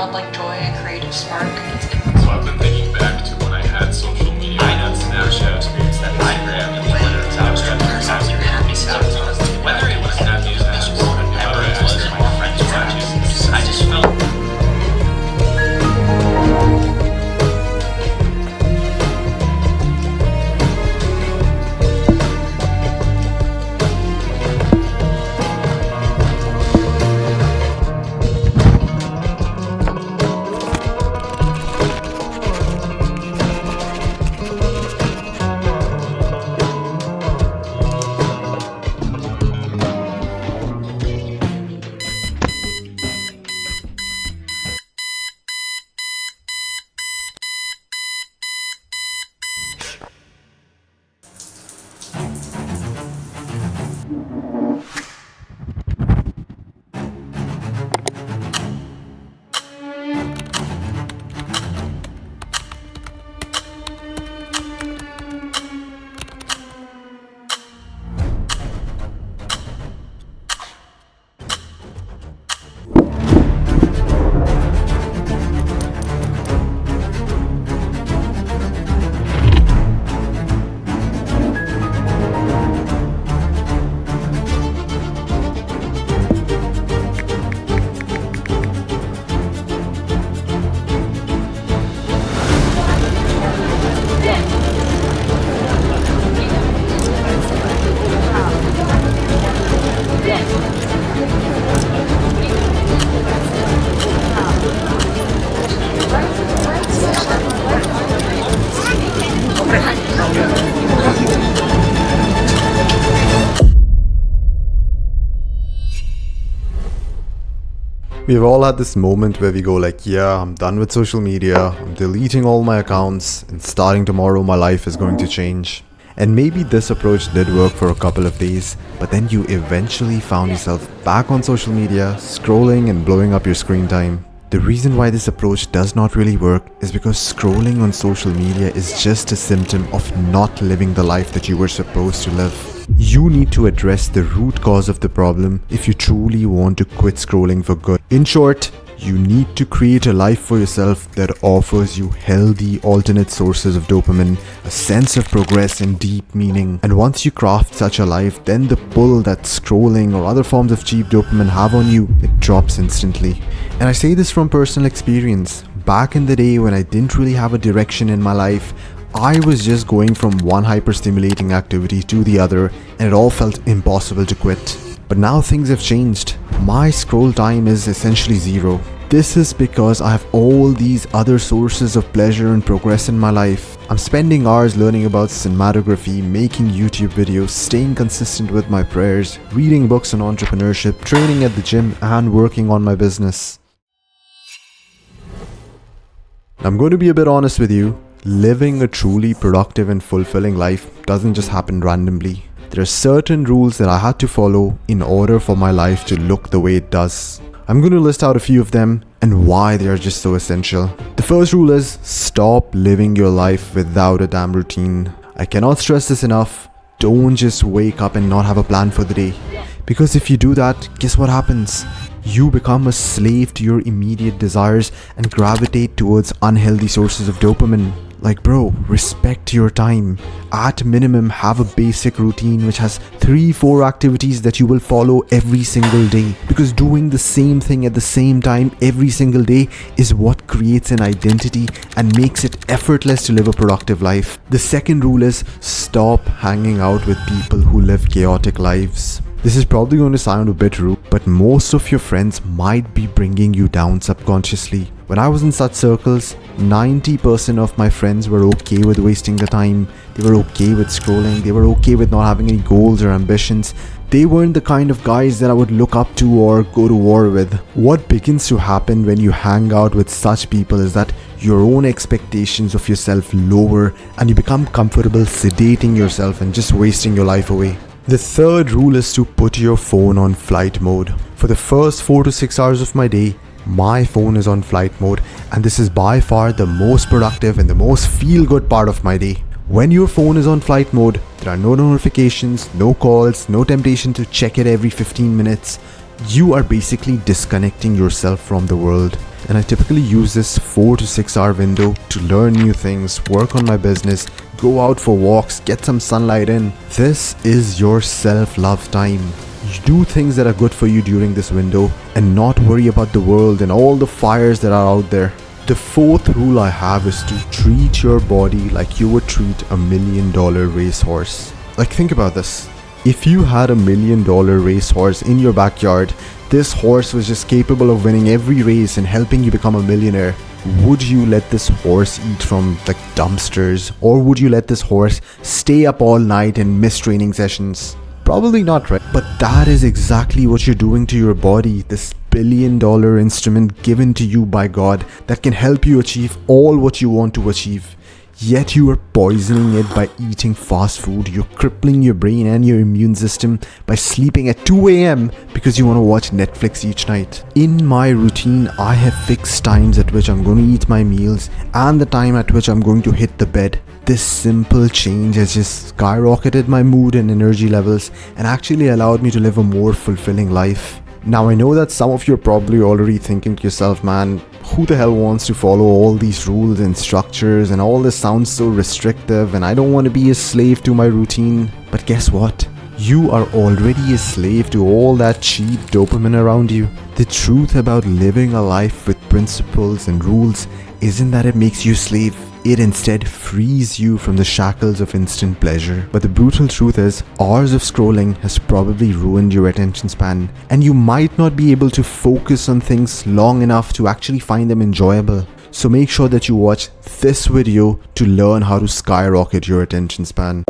childlike joy, a creative spark. So I've been thinking back to when I had social media. I know Snapchat experience that Instagram and whether it's out whether it was happy as whether it was my friends watching, I just felt We've all had this moment where we go like, yeah, I'm done with social media, I'm deleting all my accounts, and starting tomorrow my life is going to change. And maybe this approach did work for a couple of days, but then you eventually found yourself back on social media, scrolling and blowing up your screen time. The reason why this approach does not really work is because scrolling on social media is just a symptom of not living the life that you were supposed to live. You need to address the root cause of the problem if you truly want to quit scrolling for good. In short, you need to create a life for yourself that offers you healthy alternate sources of dopamine, a sense of progress and deep meaning. And once you craft such a life, then the pull that scrolling or other forms of cheap dopamine have on you, it drops instantly. And I say this from personal experience. Back in the day when I didn't really have a direction in my life, I was just going from one hyper-stimulating activity to the other, and it all felt impossible to quit. But now things have changed. My scroll time is essentially zero. This is because I have all these other sources of pleasure and progress in my life. I'm spending hours learning about cinematography, making YouTube videos, staying consistent with my prayers, reading books on entrepreneurship, training at the gym, and working on my business. I'm going to be a bit honest with you. Living a truly productive and fulfilling life doesn't just happen randomly. There are certain rules that I had to follow in order for my life to look the way it does. I'm going to list out a few of them and why they are just so essential. The first rule is stop living your life without a damn routine. I cannot stress this enough. Don't just wake up and not have a plan for the day. Because if you do that, guess what happens? You become a slave to your immediate desires and gravitate towards unhealthy sources of dopamine. Like bro, respect your time. At minimum, have a basic routine which has 3-4 activities that you will follow every single day. Because doing the same thing at the same time every single day is what creates an identity and makes it effortless to live a productive life. The second rule is stop hanging out with people who live chaotic lives. This is probably going to sound a bit rude, but most of your friends might be bringing you down subconsciously. When I was in such circles, 90% of my friends were okay with wasting the time. They were okay with scrolling. They were okay with not having any goals or ambitions. They weren't the kind of guys that I would look up to or go to war with. What begins to happen when you hang out with such people is that your own expectations of yourself lower and you become comfortable sedating yourself and just wasting your life away. The third rule is to put your phone on flight mode. For the first 4 to 6 hours of my day, my phone is on flight mode, and this is by far the most productive and the most feel-good part of my day. When your phone is on flight mode, there are no notifications, no calls, no temptation to check it every 15 minutes. You are basically disconnecting yourself from the world. and I typically use this 4 to 6 hour window to learn new things, work on my business, go out for walks, get some sunlight in. This is your self-love time. You do things that are good for you during this window and not worry about the world and all the fires that are out there. The fourth rule I have is to treat your body like you would treat $1 million racehorse. Like, think about this. If you had $1 million racehorse in your backyard, this horse was just capable of winning every race and helping you become a millionaire. Would you let this horse eat from like dumpsters, or would you let this horse stay up all night and miss training sessions? Probably not, right? But that is exactly what you're doing to your body, this $1 billion instrument given to you by God that can help you achieve all what you want to achieve. Yet you are poisoning it by eating fast food. You're crippling your brain and your immune system by sleeping at 2 a.m. because you want to watch Netflix each night. In my routine, I have fixed times at which I'm going to eat my meals and the time at which I'm going to hit the bed. This simple change has just skyrocketed my mood and energy levels and actually allowed me to live a more fulfilling life. Now, I know that some of you are probably already thinking to yourself, man, who the hell wants to follow all these rules and structures, and all this sounds so restrictive, and I don't want to be a slave to my routine. But guess what? You are already a slave to all that cheap dopamine around you. The truth about living a life with principles and rules isn't that it makes you a slave. It instead frees you from the shackles of instant pleasure. But the brutal truth is, hours of scrolling has probably ruined your attention span, and you might not be able to focus on things long enough to actually find them enjoyable. So make sure that you watch this video to learn how to skyrocket your attention span.